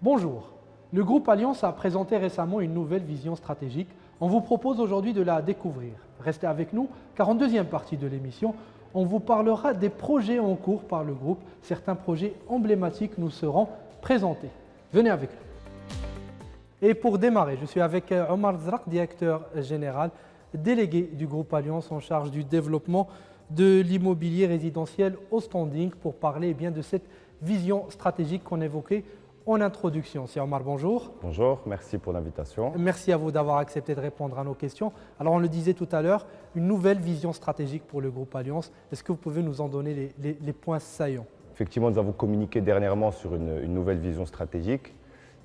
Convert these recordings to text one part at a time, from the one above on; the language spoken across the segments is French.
Bonjour, le groupe Alliance a présenté récemment une nouvelle vision stratégique. On vous propose aujourd'hui de la découvrir. Restez avec nous car en deuxième partie de l'émission, on vous parlera des projets en cours par le groupe. Certains projets emblématiques nous seront présentés. Venez avec nous. Et pour démarrer, je suis avec Omar Zrak, directeur général, délégué du groupe Alliance en charge du développement de l'immobilier résidentiel au standing pour parler bien de cette vision stratégique qu'on évoquait en introduction. C'est Omar, bonjour. Bonjour, merci pour l'invitation. Merci à vous d'avoir accepté de répondre à nos questions. Alors on le disait tout à l'heure, une nouvelle vision stratégique pour le groupe Alliance. Est-ce que vous pouvez nous en donner les points saillants? Effectivement, nous avons communiqué dernièrement sur une nouvelle vision stratégique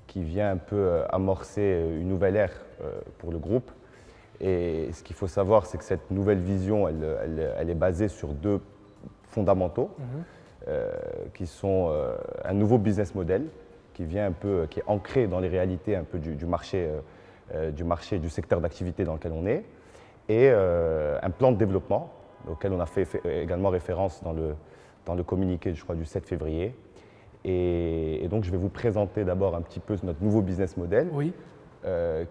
qui vient un peu amorcer une nouvelle ère pour le groupe. Et ce qu'il faut savoir, c'est que cette nouvelle vision, elle est basée sur deux fondamentaux qui sont un nouveau business model qui est ancré dans les réalités un peu du marché, du secteur d'activité dans lequel on est, et un plan de développement auquel on a fait également référence dans le communiqué, je crois, du 7 février. Et donc, je vais vous présenter d'abord un petit peu notre nouveau business model. Oui.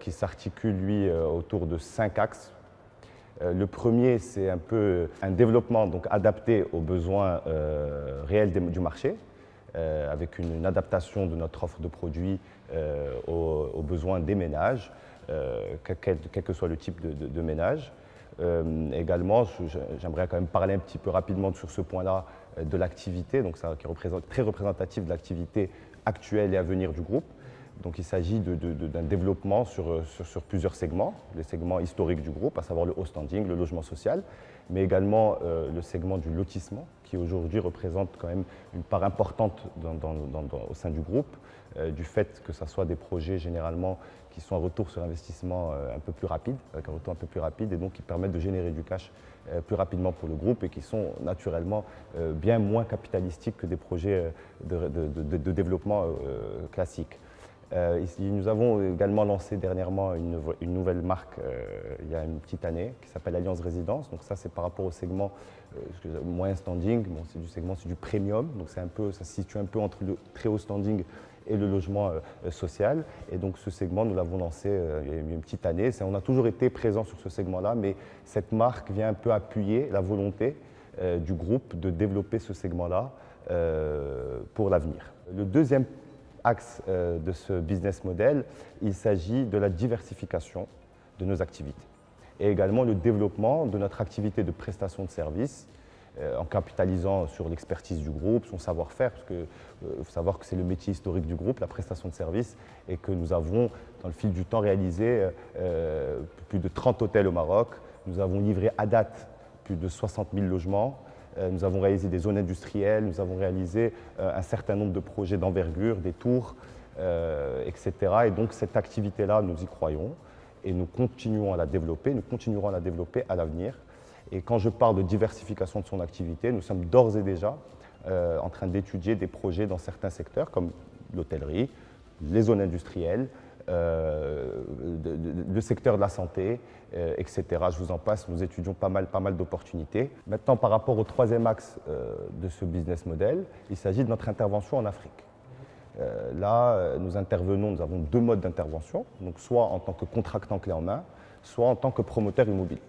Qui s'articule, lui, autour de 5 axes. Le premier, c'est un peu un développement donc, adapté aux besoins réels du marché, avec une adaptation de notre offre de produits aux besoins des ménages, quel que soit le type de ménage. Également, j'aimerais quand même parler un petit peu rapidement sur ce point-là de l'activité, donc ça qui représente très représentatif de l'activité actuelle et à venir du groupe. Donc il s'agit d'un développement sur plusieurs segments, les segments historiques du groupe, à savoir le haut standing, le logement social, mais également le segment du lotissement, qui aujourd'hui représente quand même une part importante au sein du groupe, du fait que ce soit des projets généralement qui sont un retour sur investissement un peu plus rapide, avec un retour un peu plus rapide, et donc qui permettent de générer du cash plus rapidement pour le groupe et qui sont naturellement bien moins capitalistiques que des projets de développement classiques. Nous avons également lancé dernièrement une nouvelle marque il y a une petite année qui s'appelle Alliance Résidence. Donc ça, c'est par rapport au segment moyen standing. Bon, c'est du premium. Donc ça se situe un peu entre le très haut standing et le logement social. Et donc ce segment, nous l'avons lancé il y a une petite année. On a toujours été présent sur ce segment-là, mais cette marque vient un peu appuyer la volonté du groupe de développer ce segment-là pour l'avenir. Le deuxième axe de ce business model, il s'agit de la diversification de nos activités et également le développement de notre activité de prestation de services en capitalisant sur l'expertise du groupe, son savoir-faire, parce qu'il faut savoir que c'est le métier historique du groupe, la prestation de services, et que nous avons, dans le fil du temps, réalisé plus de 30 hôtels au Maroc. Nous avons livré à date plus de 60 000 logements. Nous avons réalisé des zones industrielles, nous avons réalisé un certain nombre de projets d'envergure, des tours, etc. Et donc cette activité-là, nous y croyons et nous continuons à la développer, nous continuerons à la développer à l'avenir. Et quand je parle de diversification de son activité, nous sommes d'ores et déjà en train d'étudier des projets dans certains secteurs comme l'hôtellerie, les zones industrielles, le secteur de la santé, etc. Je vous en passe, nous étudions pas mal d'opportunités. Maintenant, par rapport au troisième axe de ce business model, il s'agit de notre intervention en Afrique. Là, nous avons deux modes d'intervention, donc soit en tant que contractant clé en main, soit en tant que promoteur immobilier.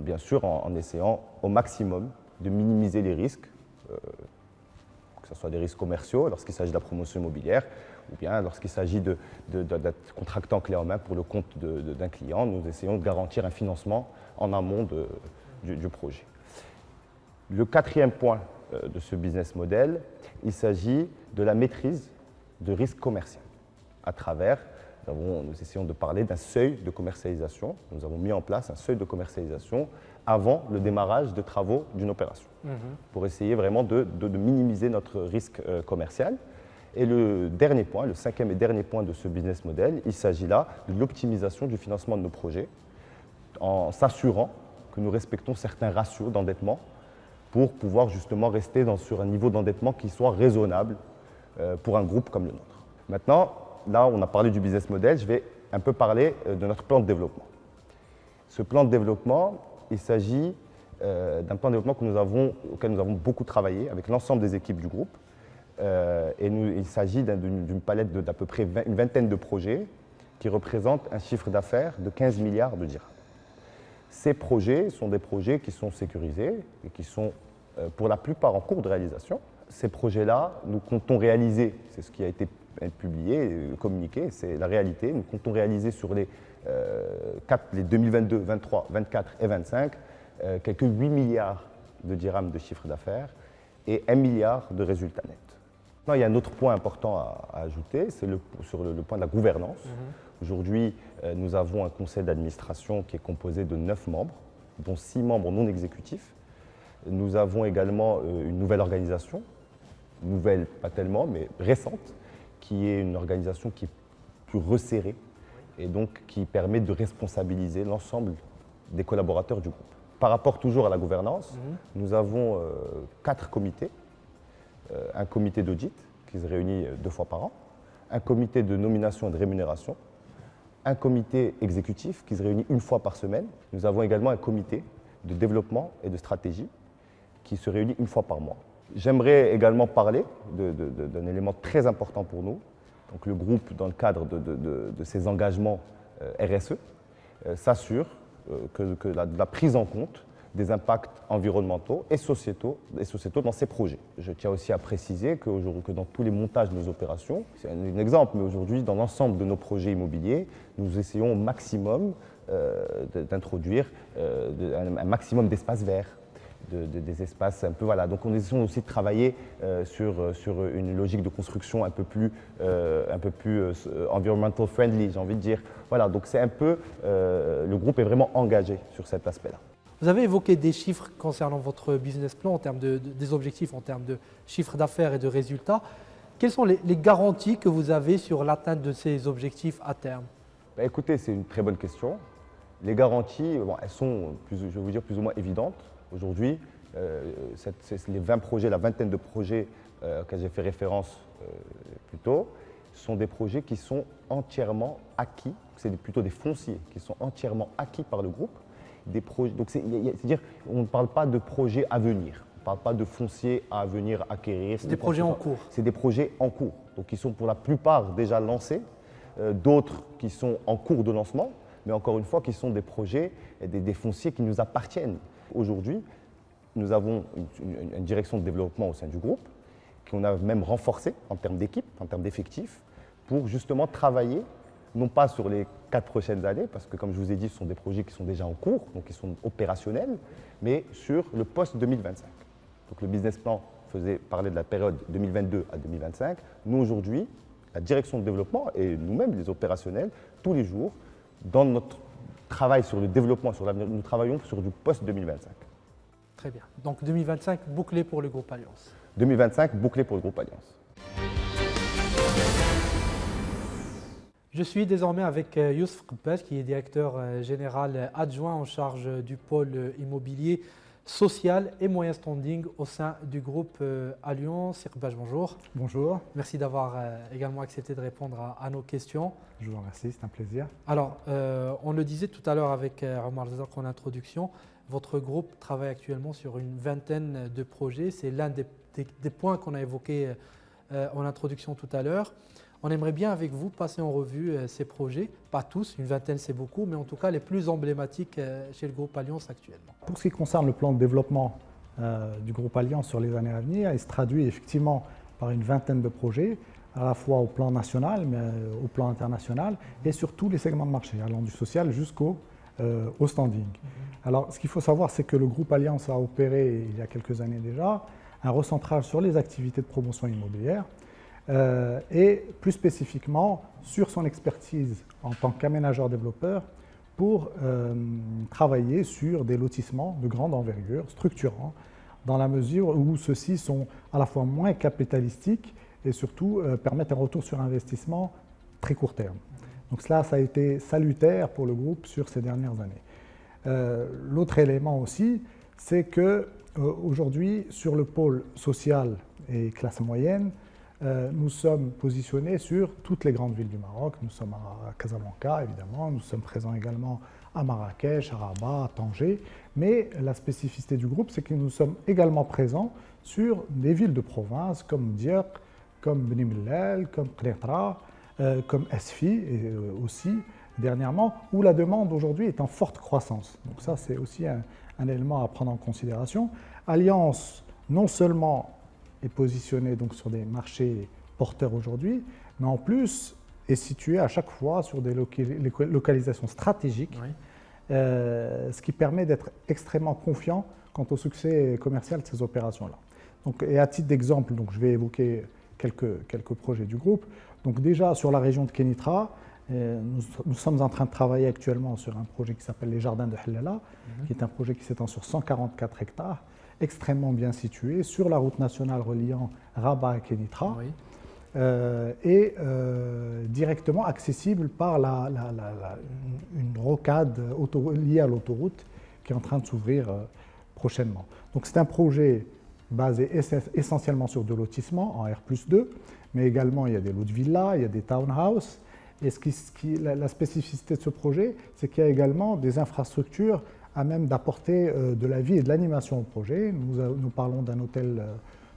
Bien sûr, en essayant au maximum de minimiser les risques, que ce soit des risques commerciaux lorsqu'il s'agit de la promotion immobilière, ou bien lorsqu'il s'agit d'être contractant clé en main pour le compte d'un client, nous essayons de garantir un financement en amont du projet. Le quatrième point de ce business model, il s'agit de la maîtrise de risque commercial à travers, nous essayons de parler d'un seuil de commercialisation. Nous avons mis en place un seuil de commercialisation avant le démarrage de travaux d'une opération, pour essayer vraiment de minimiser notre risque commercial. Et le dernier point, le cinquième et dernier point de ce business model, il s'agit là de l'optimisation du financement de nos projets en s'assurant que nous respectons certains ratios d'endettement pour pouvoir justement rester sur un niveau d'endettement qui soit raisonnable pour un groupe comme le nôtre. Maintenant, là, on a parlé du business model, je vais un peu parler de notre plan de développement. Ce plan de développement, il s'agit d'un plan de développement auquel nous avons beaucoup travaillé avec l'ensemble des équipes du groupe. Il s'agit d'une palette d'à peu près une vingtaine de projets qui représentent un chiffre d'affaires de 15 milliards de dirhams. Ces projets sont des projets qui sont sécurisés et qui sont pour la plupart en cours de réalisation. Ces projets-là, nous comptons réaliser, c'est ce qui a été publié, communiqué, c'est la réalité, nous comptons réaliser sur les 2022, 23, 24 et 25 quelques 8 milliards de dirhams de chiffre d'affaires et 1 milliard de résultats nets. Non, il y a un autre point important à ajouter, c'est sur le point de la gouvernance. Aujourd'hui, nous avons un conseil d'administration qui est composé de 9 membres, dont 6 membres non exécutifs. Nous avons également une nouvelle organisation, nouvelle pas tellement, mais récente, qui est une organisation qui est plus resserrée et donc qui permet de responsabiliser l'ensemble des collaborateurs du groupe. Par rapport toujours à la gouvernance, nous avons 4 comités. Un comité d'audit qui se réunit 2 fois par an, un comité de nomination et de rémunération, un comité exécutif qui se réunit 1 fois par semaine. Nous avons également un comité de développement et de stratégie qui se réunit 1 fois par mois. J'aimerais également parler d'un élément très important pour nous. Donc, le groupe, dans le cadre de ses engagements RSE, s'assure que la prise en compte des impacts environnementaux et sociétaux dans ces projets. Je tiens aussi à préciser que dans tous les montages de nos opérations, c'est un exemple, mais aujourd'hui, dans l'ensemble de nos projets immobiliers, nous essayons au maximum d'introduire un maximum d'espaces verts, des espaces un peu, voilà. Donc on essaie aussi de travailler sur une logique de construction un peu plus environmental friendly, j'ai envie de dire. Voilà, donc c'est un peu, le groupe est vraiment engagé sur cet aspect-là. Vous avez évoqué des chiffres concernant votre business plan en termes des objectifs, en termes de chiffre d'affaires et de résultats. Quelles sont les garanties que vous avez sur l'atteinte de ces objectifs à terme? Écoutez, c'est une très bonne question. Les garanties, elles sont, je vais vous dire, plus ou moins évidentes. Aujourd'hui, les 20 projets, la vingtaine de projets auxquels j'ai fait référence plus tôt, sont des projets qui sont entièrement acquis, c'est plutôt des fonciers qui sont entièrement acquis par le groupe. Donc c'est-à-dire on ne parle pas de projets à venir, on ne parle pas de fonciers à venir acquérir. C'est des projets en cours. C'est des projets en cours, donc qui sont pour la plupart déjà lancés, d'autres qui sont en cours de lancement, mais encore une fois qui sont des projets, des fonciers qui nous appartiennent. Aujourd'hui, nous avons une direction de développement au sein du groupe, qu'on a même renforcée en termes d'équipe, en termes d'effectifs, pour justement travailler non pas sur les 4 prochaines années, parce que comme je vous ai dit, ce sont des projets qui sont déjà en cours, donc qui sont opérationnels, mais sur le post-2025. Donc le business plan faisait parler de la période 2022 à 2025. Nous, aujourd'hui, la direction de développement et nous-mêmes, les opérationnels, tous les jours, dans notre travail sur le développement, sur l'avenir, nous travaillons sur du post-2025. Très bien. Donc 2025, bouclé pour le groupe Alliance. 2025, bouclé pour le groupe Alliance. Je suis désormais avec Youssef Qbaz, qui est directeur général adjoint en charge du pôle immobilier social et moyen standing au sein du groupe Alliance. Qbaz, bonjour. Bonjour. Merci d'avoir également accepté de répondre à nos questions. Je vous remercie, c'est un plaisir. Alors, on le disait tout à l'heure avec Omar Zazak en introduction, votre groupe travaille actuellement sur une vingtaine de projets. C'est l'un des points qu'on a évoqués en introduction tout à l'heure. On aimerait bien avec vous passer en revue ces projets, pas tous, une vingtaine c'est beaucoup, mais en tout cas les plus emblématiques chez le groupe Alliance actuellement. Pour ce qui concerne le plan de développement du groupe Alliance sur les années à venir, il se traduit effectivement par une vingtaine de projets, à la fois au plan national, mais au plan international, et sur tous les segments de marché, allant du social jusqu'au standing. Alors ce qu'il faut savoir, c'est que le groupe Alliance a opéré il y a quelques années déjà un recentrage sur les activités de promotion immobilière, et plus spécifiquement sur son expertise en tant qu'aménageur-développeur pour travailler sur des lotissements de grande envergure, structurants, dans la mesure où ceux-ci sont à la fois moins capitalistiques et surtout permettent un retour sur investissement très court terme. Donc cela, ça a été salutaire pour le groupe sur ces dernières années. L'autre élément aussi, c'est qu'aujourd'hui, sur le pôle social et classe moyenne, nous sommes positionnés sur toutes les grandes villes du Maroc. Nous sommes à Casablanca, évidemment. Nous sommes présents également à Marrakech, à Rabat, à Tanger. Mais la spécificité du groupe, c'est que nous sommes également présents sur des villes de province comme Dierk, comme Beni Mellal, comme Qnitra, comme Esfi aussi dernièrement, où la demande aujourd'hui est en forte croissance. Donc ça, c'est aussi un élément à prendre en considération. Alliance, non seulement est positionnée donc sur des marchés porteurs aujourd'hui, mais en plus est située à chaque fois sur des localisations stratégiques, Oui. Ce qui permet d'être extrêmement confiant quant au succès commercial de ces opérations-là. Donc, et à titre d'exemple, donc je vais évoquer quelques projets du groupe. Donc déjà sur la région de Kénitra, nous sommes en train de travailler actuellement sur un projet qui s'appelle les Jardins de Hellala, qui est un projet qui s'étend sur 144 hectares, extrêmement bien situé, sur la route nationale reliant Rabat et Kénitra, Oui. et directement accessible par une rocade liée à l'autoroute qui est en train de s'ouvrir prochainement. Donc c'est un projet basé essentiellement sur de lotissement en R+2, mais également il y a des lots de villas, il y a des townhouses. Et la spécificité de ce projet, c'est qu'il y a également des infrastructures à même d'apporter de la vie et de l'animation au projet. Nous parlons d'un hôtel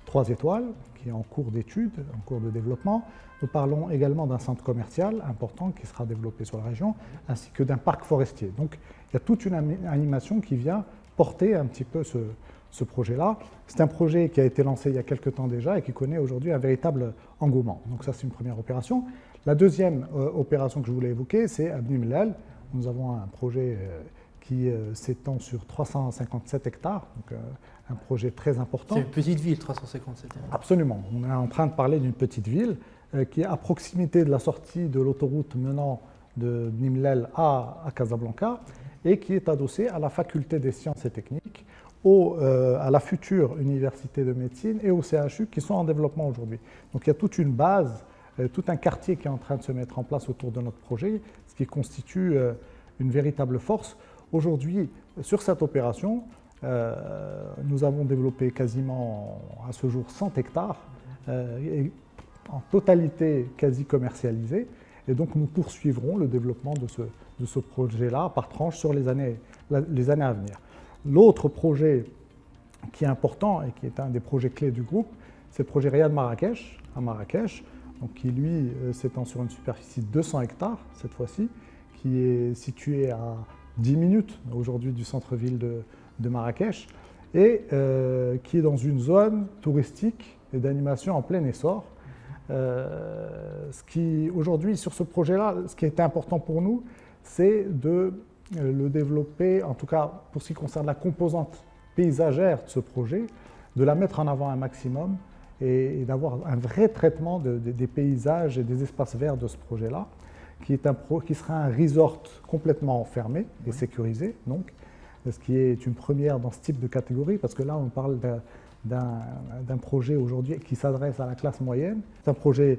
3 étoiles qui est en cours d'étude, en cours de développement. Nous parlons également d'un centre commercial important qui sera développé sur la région, ainsi que d'un parc forestier. Donc il y a toute une animation qui vient porter un petit peu ce projet-là. C'est un projet qui a été lancé il y a quelques temps déjà et qui connaît aujourd'hui un véritable engouement. Donc ça, c'est une première opération. La deuxième opération que je voulais évoquer, c'est à Beni Mellal. Nous avons un projet qui s'étend sur 357 hectares, donc un projet très important. C'est une petite ville, 357. Absolument. On est en train de parler d'une petite ville qui est à proximité de la sortie de l'autoroute menant de Beni Mellal à Casablanca et qui est adossée à la faculté des sciences et techniques, à la future université de médecine et au CHU qui sont en développement aujourd'hui. Donc il y a toute une base, tout un quartier qui est en train de se mettre en place autour de notre projet, ce qui constitue une véritable force. Aujourd'hui, sur cette opération, nous avons développé quasiment à ce jour 100 hectares, en totalité quasi commercialisés, et donc nous poursuivrons le développement de ce projet-là par tranche sur les années à venir. L'autre projet qui est important et qui est un des projets clés du groupe, c'est le projet Riyad Marrakech, à Marrakech, donc qui lui s'étend sur une superficie de 200 hectares cette fois-ci, qui est situé à 10 minutes aujourd'hui du centre-ville de Marrakech et qui est dans une zone touristique et d'animation en plein essor. Aujourd'hui, sur ce projet-là, ce qui était important pour nous, c'est de le développer, en tout cas pour ce qui concerne la composante paysagère de ce projet, de la mettre en avant un maximum et d'avoir un vrai traitement des paysages et des espaces verts de ce projet-là, qui sera un resort complètement fermé et sécurisé, donc, ce qui est une première dans ce type de catégorie, parce que là on parle d'un projet aujourd'hui qui s'adresse à la classe moyenne. C'est un projet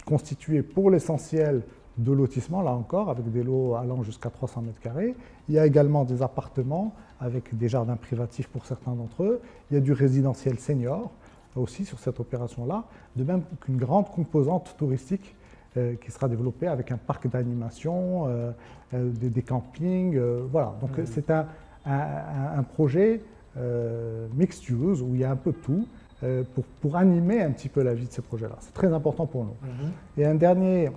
constitué pour l'essentiel de lotissement, là encore, avec des lots allant jusqu'à 300 mètres carrés. Il y a également des appartements avec des jardins privatifs pour certains d'entre eux. Il y a du résidentiel senior aussi sur cette opération-là, de même qu'une grande composante touristique qui sera développée avec un parc d'animation, des campings. Voilà, donc c'est un projet mixed use où il y a un peu de tout pour animer un petit peu la vie de ces projets-là. C'est très important pour nous. Et un dernier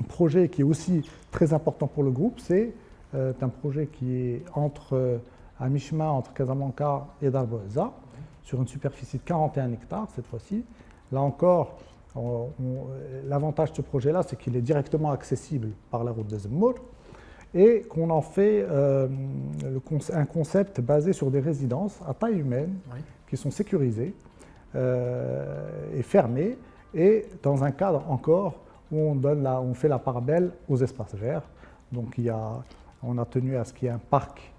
projet qui est aussi très important pour le groupe, c'est un projet qui est à mi-chemin entre Casablanca et Darboza, sur une superficie de 41 hectares cette fois-ci. Là encore, l'avantage de ce projet-là, c'est qu'il est directement accessible par la route des Zemmour et qu'on en fait un concept basé sur des résidences à taille humaine qui sont sécurisées et fermées et dans un cadre encore où on fait la part belle aux espaces verts. Donc on a tenu à ce qu'il y ait un parc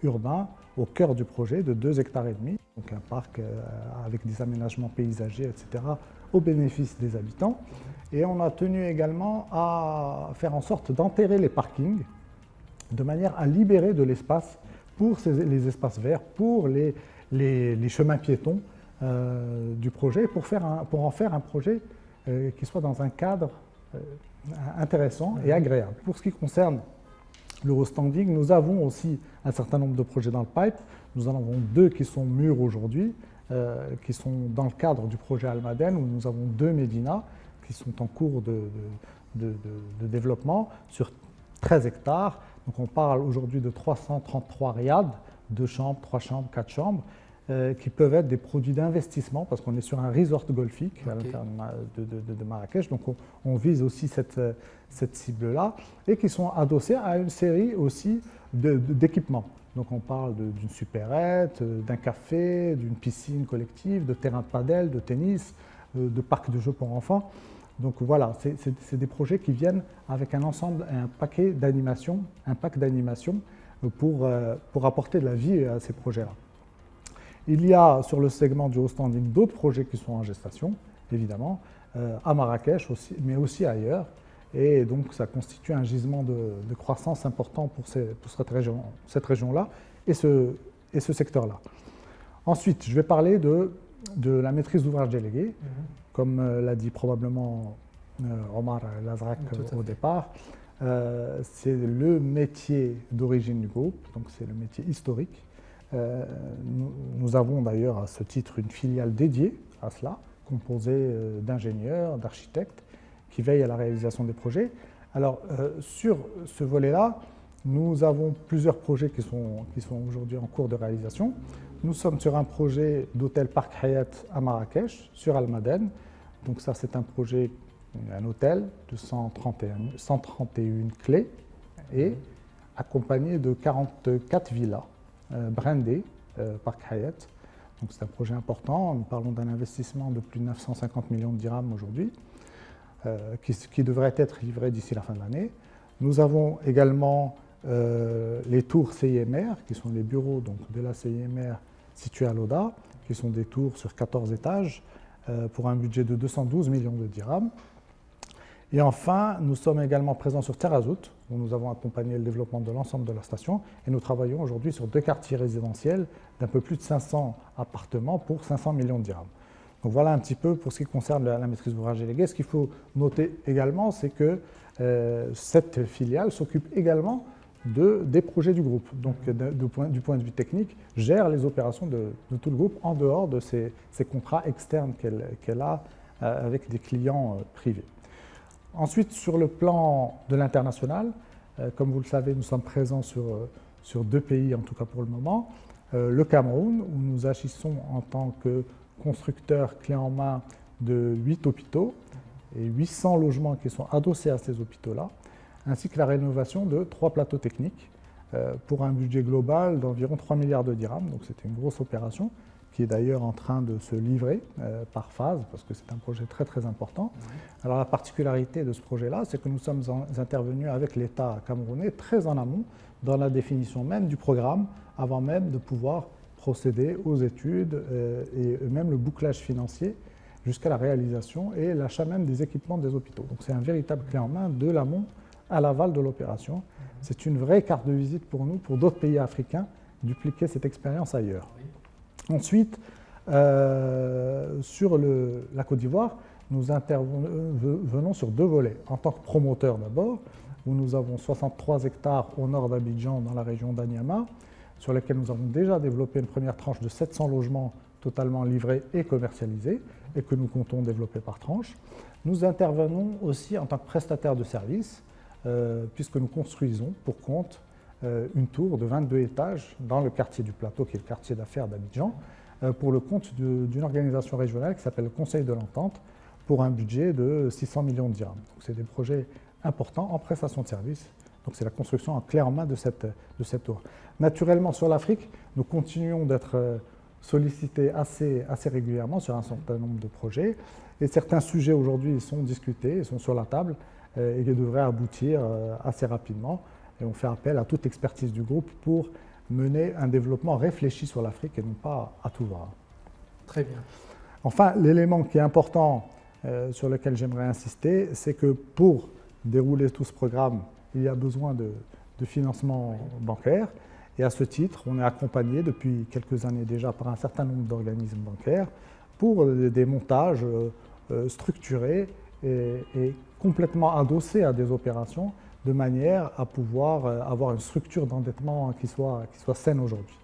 urbain au cœur du projet de 2,5 hectares, donc un parc avec des aménagements paysagers, etc., au bénéfice des habitants. Et on a tenu également à faire en sorte d'enterrer les parkings de manière à libérer de l'espace pour les espaces verts, pour les chemins piétons du projet, pour en faire un projet qui soit dans un cadre intéressant et agréable. Pour ce qui concerne l'Eurostanding, nous avons aussi un certain nombre de projets dans le pipe. Nous en avons 2 qui sont mûrs aujourd'hui qui sont dans le cadre du projet Almaden, où nous avons 2 médinas qui sont en cours de développement sur 13 hectares. Donc on parle aujourd'hui de 333 riads, 2 chambres, 3 chambres, 4 chambres, qui peuvent être des produits d'investissement, parce qu'on est sur un resort golfique à l'intérieur de Marrakech. Donc on vise aussi cette cible-là, et qui sont adossés à une série aussi d'équipements. Donc on parle d'une supérette, d'un café, d'une piscine collective, de terrain de padel, de tennis, de parcs de jeux pour enfants. Donc voilà, c'est des projets qui viennent avec un ensemble, un pack d'animation pour apporter de la vie à ces projets-là. Il y a sur le segment du haut standing d'autres projets qui sont en gestation, évidemment, à Marrakech aussi, mais aussi ailleurs. Et donc ça constitue un gisement de croissance important pour cette région-là et ce secteur-là. Ensuite, je vais parler de la maîtrise d'ouvrage déléguée. Comme l'a dit probablement Omar Lazrak au départ, c'est le métier d'origine du groupe, donc c'est le métier historique. Nous avons d'ailleurs à ce titre une filiale dédiée à cela, composée d'ingénieurs, d'architectes, qui veillent à la réalisation des projets. Alors, sur ce volet-là, nous avons plusieurs projets qui sont aujourd'hui en cours de réalisation. Nous sommes sur un projet d'hôtel Parc Hayat à Marrakech, sur Almaden. Donc ça, c'est un projet, un hôtel de 131 clés et accompagné de 44 villas brandées Parc Hayat. Donc c'est un projet important. Nous parlons d'un investissement de plus de 950 millions de dirhams aujourd'hui, qui devrait être livré d'ici la fin de l'année. Nous avons également les tours CIMR, qui sont les bureaux donc, de la CIMR situés à l'Oda, qui sont des tours sur 14 étages, pour un budget de 212 millions de dirhams. Et enfin, nous sommes également présents sur Terazout, où nous avons accompagné le développement de l'ensemble de la station, et nous travaillons aujourd'hui sur 2 quartiers résidentiels d'un peu plus de 500 appartements pour 500 millions de dirhams. Donc voilà un petit peu pour ce qui concerne la maîtrise d'ouvrage déléguée. Ce qu'il faut noter également, c'est que cette filiale s'occupe également des projets du groupe. Donc du point de vue technique, gère les opérations de tout le groupe en dehors de ces contrats externes qu'elle a avec des clients privés. Ensuite, sur le plan de l'international, comme vous le savez, nous sommes présents sur 2 pays, en tout cas pour le moment. Le Cameroun, où nous agissons en tant que constructeur clé en main de 8 hôpitaux et 800 logements qui sont adossés à ces hôpitaux-là, ainsi que la rénovation de 3 plateaux techniques pour un budget global d'environ 3 milliards de dirhams. Donc c'était une grosse opération qui est d'ailleurs en train de se livrer par phase, parce que c'est un projet très très important. Alors la particularité de ce projet-là, c'est que nous sommes intervenus avec l'État camerounais très en amont dans la définition même du programme, avant même de pouvoir procéder aux études et même le bouclage financier jusqu'à la réalisation et l'achat même des équipements des hôpitaux. Donc c'est un véritable clé en main de l'amont à l'aval de l'opération. C'est une vraie carte de visite pour nous, pour d'autres pays africains, dupliquer cette expérience ailleurs. Ensuite, sur la Côte d'Ivoire, nous intervenons sur 2 volets. En tant que promoteur d'abord, où nous avons 63 hectares au nord d'Abidjan, dans la région d'Anyama, sur lesquels nous avons déjà développé une première tranche de 700 logements totalement livrés et commercialisés, et que nous comptons développer par tranche. Nous intervenons aussi en tant que prestataire de services, puisque nous construisons pour compte une tour de 22 étages dans le quartier du Plateau, qui est le quartier d'affaires d'Abidjan, pour le compte d'une organisation régionale qui s'appelle le Conseil de l'Entente, pour un budget de 600 millions de dirhams. Donc c'est des projets importants en prestation de services. Donc c'est la construction en clé en main de cette tour. Naturellement, sur l'Afrique, nous continuons d'être sollicités assez régulièrement sur un certain nombre de projets. Et certains sujets aujourd'hui sont discutés, sont sur la table et devraient aboutir assez rapidement. Et on fait appel à toute l'expertise du groupe pour mener un développement réfléchi sur l'Afrique et non pas à tout va. Très bien. Enfin, l'élément qui est important sur lequel j'aimerais insister, c'est que pour dérouler tout ce programme, il y a besoin de financement bancaire. Et à ce titre, on est accompagné depuis quelques années déjà par un certain nombre d'organismes bancaires pour des montages structurés et complètement adossés à des opérations de manière à pouvoir avoir une structure d'endettement qui soit saine aujourd'hui.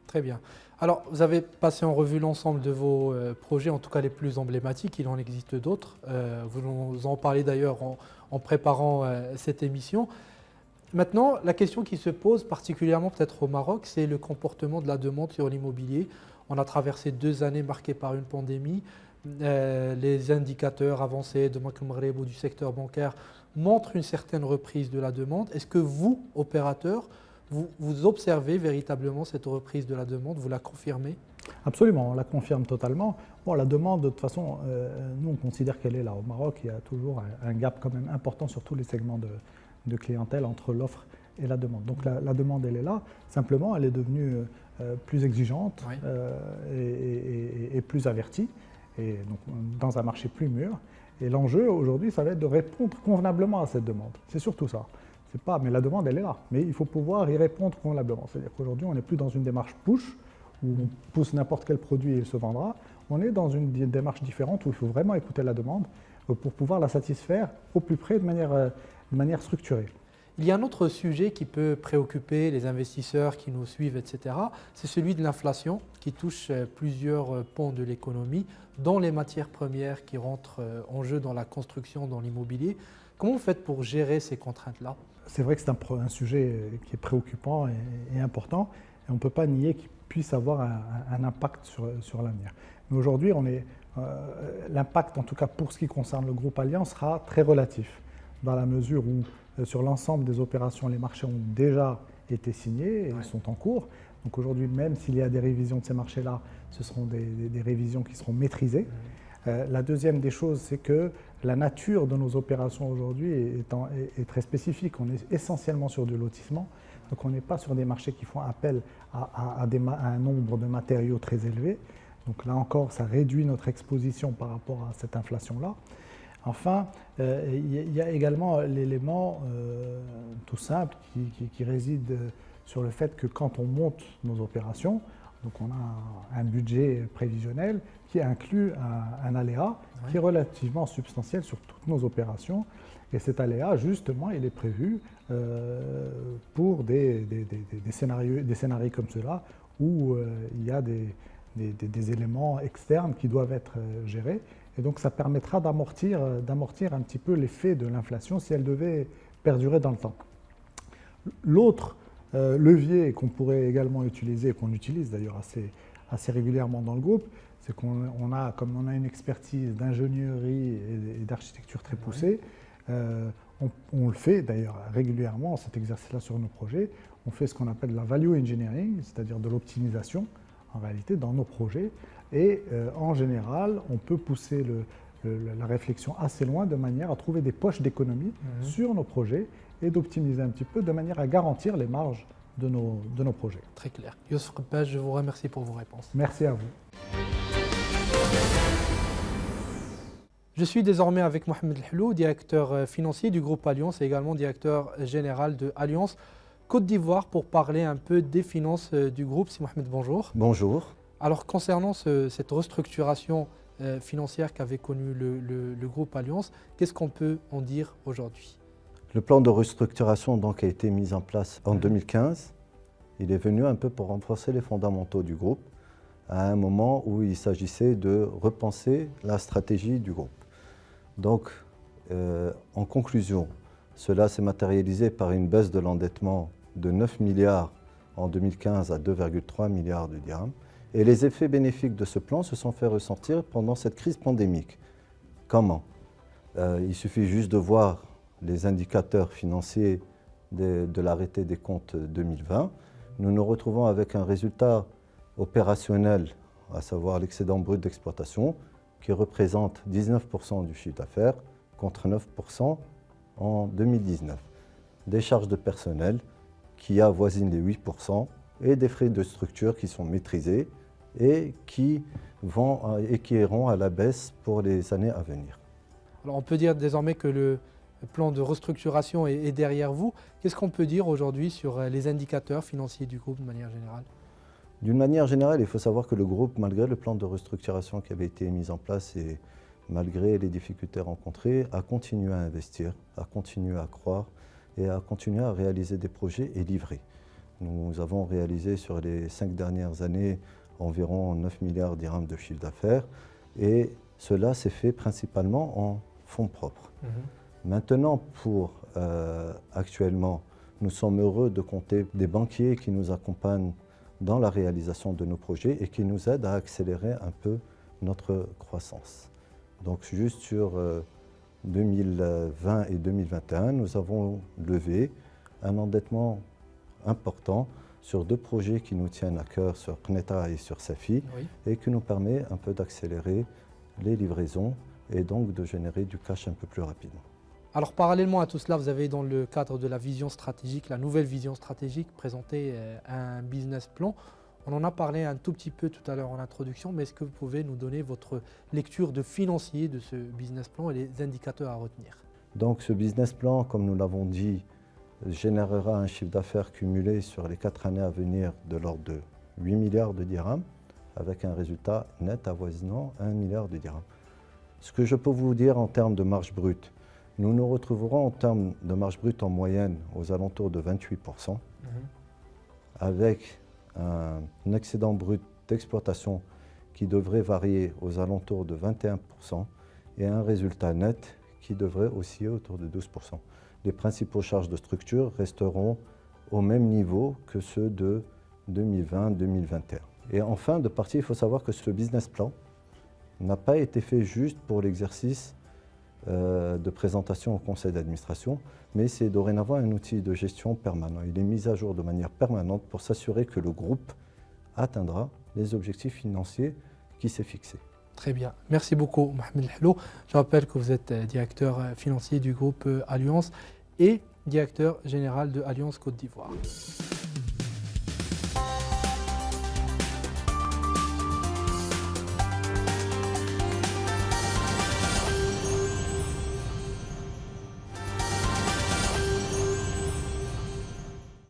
Très bien. Alors, vous avez passé en revue l'ensemble de vos projets, en tout cas les plus emblématiques, il en existe d'autres. Vous nous en parlez d'ailleurs en préparant cette émission. Maintenant, la question qui se pose particulièrement peut-être au Maroc, c'est le comportement de la demande sur l'immobilier. On a traversé 2 années marquées par une pandémie. Les indicateurs avancés de Banque Maghreb ou du secteur bancaire montrent une certaine reprise de la demande. Est-ce que vous, opérateurs, vous observez véritablement cette reprise de la demande, vous la confirmez? Absolument, on la confirme totalement. Bon, la demande, de toute façon, nous on considère qu'elle est là. Au Maroc, il y a toujours un gap quand même important sur tous les segments de clientèle entre l'offre et la demande. Donc la demande, elle est là. Simplement, elle est devenue plus exigeante Oui. Et plus avertie, et donc dans un marché plus mûr. Et l'enjeu aujourd'hui, ça va être de répondre convenablement à cette demande. C'est surtout ça. C'est pas, mais la demande, elle est là. Mais il faut pouvoir y répondre convenablement. C'est-à-dire qu'aujourd'hui, on n'est plus dans une démarche push, où on pousse n'importe quel produit et il se vendra. On est dans une démarche différente où il faut vraiment écouter la demande pour pouvoir la satisfaire au plus près de manière structurée. Il y a un autre sujet qui peut préoccuper les investisseurs qui nous suivent, etc. C'est celui de l'inflation qui touche plusieurs pans de l'économie, dont les matières premières qui rentrent en jeu dans la construction, dans l'immobilier. Comment vous faites pour gérer ces contraintes-là? C'est vrai que c'est un sujet qui est préoccupant et important, et on ne peut pas nier qu'il puisse avoir un impact sur l'avenir. Mais aujourd'hui, l'impact, en tout cas pour ce qui concerne le groupe Allianz, sera très relatif, dans la mesure où sur l'ensemble des opérations, les marchés ont déjà été signés et sont en cours. Donc aujourd'hui, même s'il y a des révisions de ces marchés-là, ce seront des révisions qui seront maîtrisées. La deuxième des choses, c'est que la nature de nos opérations aujourd'hui est très spécifique. On est essentiellement sur du lotissement, donc on n'est pas sur des marchés qui font appel à un nombre de matériaux très élevé. Donc là encore, ça réduit notre exposition par rapport à cette inflation-là. Enfin, il y a également l'élément tout simple qui réside sur le fait que quand on monte nos opérations, donc on a un budget prévisionnel qui inclut un aléa qui est relativement substantiel sur toutes nos opérations. Et cet aléa, justement, il est prévu pour des scénarios comme cela où il y a des éléments externes qui doivent être gérés. Et donc ça permettra d'amortir un petit peu l'effet de l'inflation si elle devait perdurer dans le temps. L'autre levier qu'on pourrait également utiliser, qu'on utilise d'ailleurs assez régulièrement dans le groupe, c'est comme on a une expertise d'ingénierie et d'architecture très poussée, on le fait d'ailleurs régulièrement, cet exercice-là sur nos projets. On fait ce qu'on appelle la value engineering, c'est-à-dire de l'optimisation en réalité dans nos projets. Et en général, on peut pousser la réflexion assez loin de manière à trouver des poches d'économie sur nos projets et d'optimiser un petit peu de manière à garantir les marges de nos projets. Très clair. Youssouf Qbash, je vous remercie pour vos réponses. Merci à vous. Je suis désormais avec Mohamed Helhou, directeur financier du groupe Allianz et également directeur général de Allianz Côte d'Ivoire pour parler un peu des finances du groupe. Si Mohamed, bonjour. Bonjour. Alors concernant cette restructuration financière qu'avait connue le groupe Allianz, qu'est-ce qu'on peut en dire aujourd'hui? Le plan de restructuration donc, a été mis en place en 2015. Il est venu un peu pour renforcer les fondamentaux du groupe à un moment où il s'agissait de repenser la stratégie du groupe. Donc, en conclusion, cela s'est matérialisé par une baisse de l'endettement de 9 milliards en 2015 à 2,3 milliards de dirhams. Et les effets bénéfiques de ce plan se sont fait ressentir pendant cette crise pandémique. Comment? Il suffit juste de voir les indicateurs financiers de l'arrêté des comptes 2020. Nous nous retrouvons avec un résultat opérationnel, à savoir l'excédent brut d'exploitation, qui représente 19% du chiffre d'affaires contre 9% en 2019. Des charges de personnel qui avoisinent les 8% et des frais de structure qui sont maîtrisés et qui iront à la baisse pour les années à venir. Alors on peut dire désormais que le plan de restructuration est derrière vous. Qu'est-ce qu'on peut dire aujourd'hui sur les indicateurs financiers du groupe de manière générale? D'une manière générale, il faut savoir que le groupe, malgré le plan de restructuration qui avait été mis en place et malgré les difficultés rencontrées, a continué à investir, a continué à croire et a continué à réaliser des projets et livrer. Nous avons réalisé sur les 5 dernières années environ 9 milliards de dirhams de chiffre d'affaires. Et cela s'est fait principalement en fonds propres. Maintenant, actuellement, nous sommes heureux de compter des banquiers qui nous accompagnent dans la réalisation de nos projets et qui nous aident à accélérer un peu notre croissance. Donc juste sur 2020 et 2021, nous avons levé un endettement important sur 2 projets qui nous tiennent à cœur, sur Qneta et sur Safi, et qui nous permet un peu d'accélérer les livraisons et donc de générer du cash un peu plus rapidement. Alors parallèlement à tout cela, vous avez dans le cadre de la vision stratégique, la nouvelle vision stratégique, présenté un business plan. On en a parlé un tout petit peu tout à l'heure en introduction, mais est-ce que vous pouvez nous donner votre lecture de financier de ce business plan et les indicateurs à retenir? Donc ce business plan, comme nous l'avons dit, générera un chiffre d'affaires cumulé sur les 4 années à venir de l'ordre de 8 milliards de dirhams, avec un résultat net avoisinant 1 milliard de dirhams. Ce que je peux vous dire en termes de marge brute, nous nous retrouverons en termes de marge brute en moyenne aux alentours de 28%, avec un excédent brut d'exploitation qui devrait varier aux alentours de 21% et un résultat net qui devrait osciller autour de 12%. Les principaux charges de structure resteront au même niveau que ceux de 2020-2021. Et en fin de partie, il faut savoir que ce business plan n'a pas été fait juste pour l'exercice de présentation au conseil d'administration, mais c'est dorénavant un outil de gestion permanent. Il est mis à jour de manière permanente pour s'assurer que le groupe atteindra les objectifs financiers qui s'est fixés. Très bien. Merci beaucoup, Mohamed Hello. Je rappelle que vous êtes directeur financier du groupe Alliance et directeur général de Alliance Côte d'Ivoire.